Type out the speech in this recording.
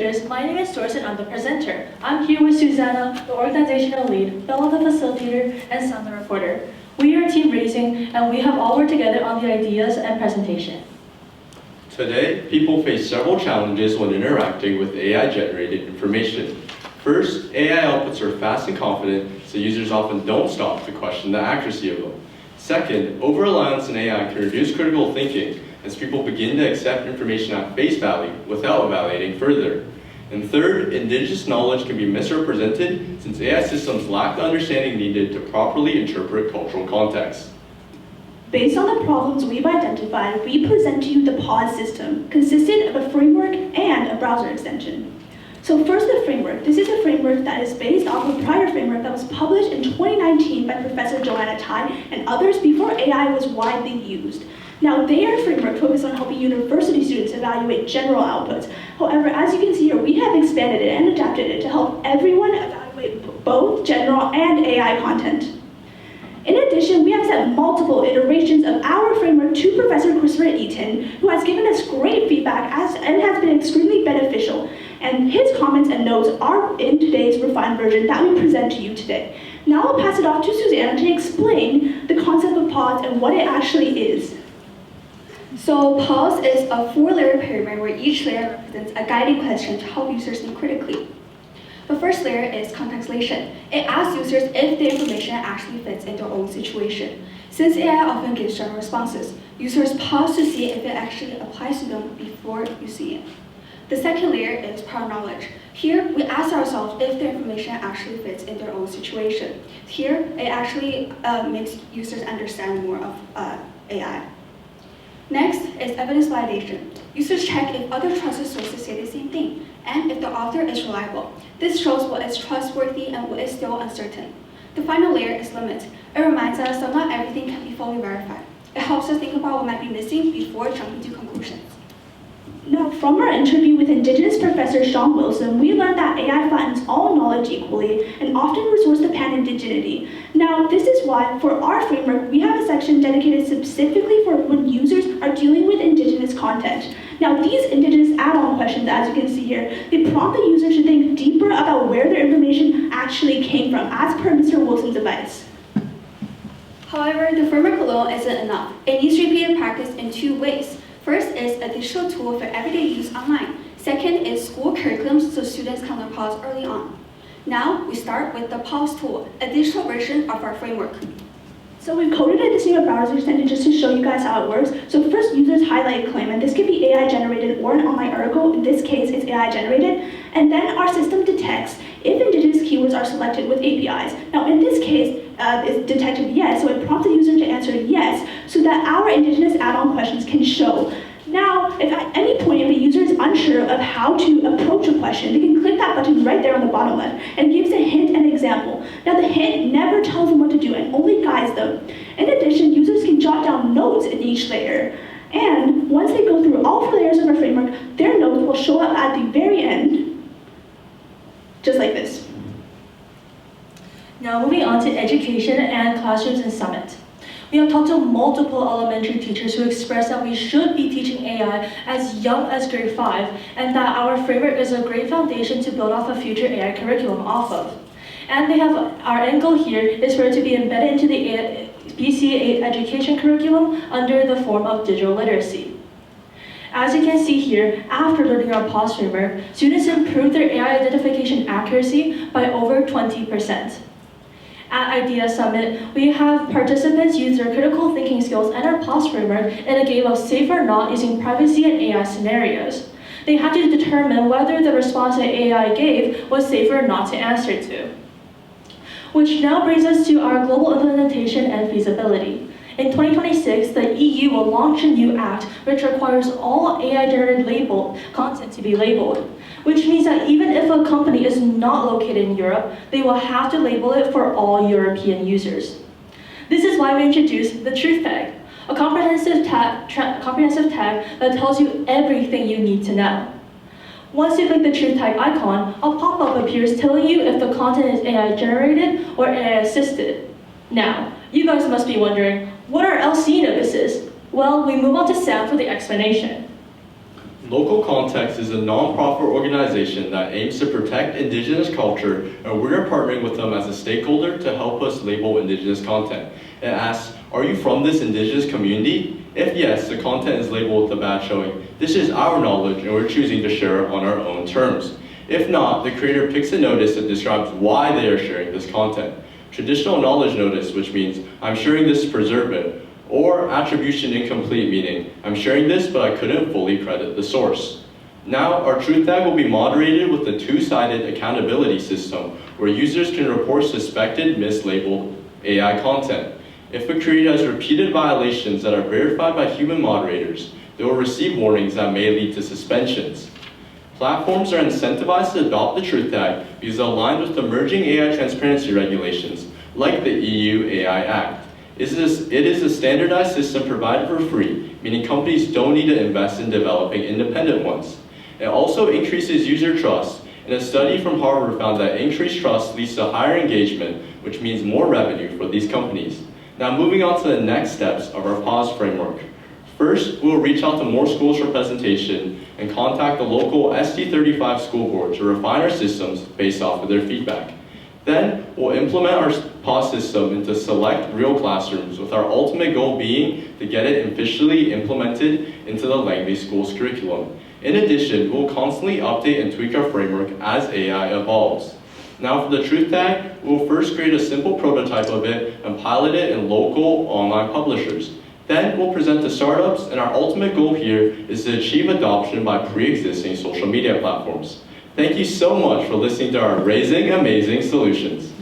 My name is Doris and I'm the presenter. I'm here with Susanna, the organizational lead, Bella, the facilitator, and Sam, the reporter. We are Team Razing, and we have all worked together on the ideas and presentation. Today, people face several challenges when interacting with AI-generated information. First, AI outputs are fast and confident, so users often don't stop to question the accuracy of them. Second, over-reliance on AI can reduce critical thinking as people begin to accept information at face value without evaluating further. And third, indigenous knowledge can be misrepresented since AI systems lack the understanding needed to properly interpret cultural context. Based on the problems we've identified, we present to you the PAUSE system, consistent of a framework and a browser extension. So first, the framework. This is a framework that is based off a prior framework that was published in 2019 by Professor Joanna Tai and others before AI was widely used. Now, their framework focuses on helping university students evaluate general outputs. However, as you can see here, we have expanded it and adapted it to help everyone evaluate both general and AI content. In addition, we have sent multiple iterations of our framework to Professor Christopher Eaton, who has given us great feedback and has been extremely beneficial. And his comments and notes are in today's refined version that we present to you today. Now I'll pass it off to Susanna to explain the concept of PAUSE and what it actually is. So PAUSE is a 4-layer pyramid where each layer represents a guiding question to help users think critically. The first layer is contextualization. It asks users if the information actually fits in their own situation. Since AI often gives general responses, users pause to see if it actually applies to them before you see it. The second layer is prior knowledge. Here, we ask ourselves if the information actually fits in their own situation. Here, it actually makes users understand more of AI. Next is evidence validation. Users check if other trusted sources say the same thing, and if the author is reliable. This shows what is trustworthy and what is still uncertain. The final layer is limit. It reminds us that not everything can be fully verified. It helps us think about what might be missing before jumping to conclusions. Now, from our interview with Indigenous Professor Sean Wilson, we learned that AI flattens all knowledge equally and often resorts to pan-indigeneity. Now, this is why, for our framework, we have a section dedicated specifically for when users are dealing with Indigenous content. Now, these Indigenous add-on questions, as you can see here, they prompt the user to think deeper about where their information actually came from, as per Mr. Wilson's advice. However, the framework alone isn't enough. It needs repeated practice in 2 ways. First is a digital tool for everyday use online. Second is school curriculums so students can learn PAUSE early on. Now, we start with the PAUSE tool, a digital version of our framework. So we've coded it to see a browser extension just to show you guys how it works. So first, users highlight a claim, and this could be AI generated or an online article. In this case, it's AI generated. And then our system detects if Indigenous keywords are selected with APIs. Now in this case, it's detected yes, so it prompts the user to answer yes, so that our Indigenous add-on questions can show. Now, if at any point the user is unsure of how to approach a question, they can click that button right there on the bottom left, and it gives a hint and example. Now the hint never tells them what to do and only guides them. In addition, users can jot down notes in each layer. And once they go through all 4 layers of our framework, their notes will show up at the very end, just like this. Now moving on to education and classrooms and summit. We have talked to multiple elementary teachers who expressed that we should be teaching AI as young as grade 5, and that our framework is a great foundation to build off a future AI curriculum off of. And they have, our end goal here is for it to be embedded into the BCA education curriculum under the form of digital literacy. As you can see here, after learning our PAUSE framework, students improved their AI identification accuracy by over 20%. At Idea Summit, we have participants use their critical thinking skills and our PAUSE framework in a game of safe or not using privacy and AI scenarios. They had to determine whether the response that AI gave was safe or not to answer to. Which now brings us to our global implementation and feasibility. In 2026, the EU will launch a new act which requires all AI-generated labeled content to be labeled, which means that even if a company is not located in Europe, they will have to label it for all European users. This is why we introduced the Truth Tag, a comprehensive tag that tells you everything you need to know. Once you click the Truth Tag icon, a pop-up appears telling you if the content is AI-generated or AI-assisted. Now, you guys must be wondering, what are LC notices? Well, we move on to Sam for the explanation. Local Context is a nonprofit organization that aims to protect Indigenous culture, and we are partnering with them as a stakeholder to help us label Indigenous content. It asks, are you from this Indigenous community? If yes, the content is labeled with the badge showing, this is our knowledge and we're choosing to share it on our own terms. If not, the creator picks a notice that describes why they are sharing this content. Traditional knowledge notice, which means, I'm sharing this to preserve it, or attribution incomplete, meaning, I'm sharing this but I couldn't fully credit the source. Now, our truth tag will be moderated with a two-sided accountability system where users can report suspected mislabeled AI content. If a creator has repeated violations that are verified by human moderators, they will receive warnings that may lead to suspensions. Platforms are incentivized to adopt the truth tag because it aligns with emerging AI transparency regulations, like the EU AI Act. It is a standardized system provided for free, meaning companies don't need to invest in developing independent ones. It also increases user trust, and a study from Harvard found that increased trust leads to higher engagement, which means more revenue for these companies. Now moving on to the next steps of our PAUSE framework. First, we will reach out to more schools for presentation and contact the local ST35 school board to refine our systems based off of their feedback. Then, we'll implement our PAUSE system into select real classrooms with our ultimate goal being to get it officially implemented into the Langley School's curriculum. In addition, we'll constantly update and tweak our framework as AI evolves. Now for the truth tag, we'll first create a simple prototype of it and pilot it in local online publishers. Then we'll present to startups, and our ultimate goal here is to achieve adoption by pre-existing social media platforms. Thank you so much for listening to our Raising Amazing Solutions.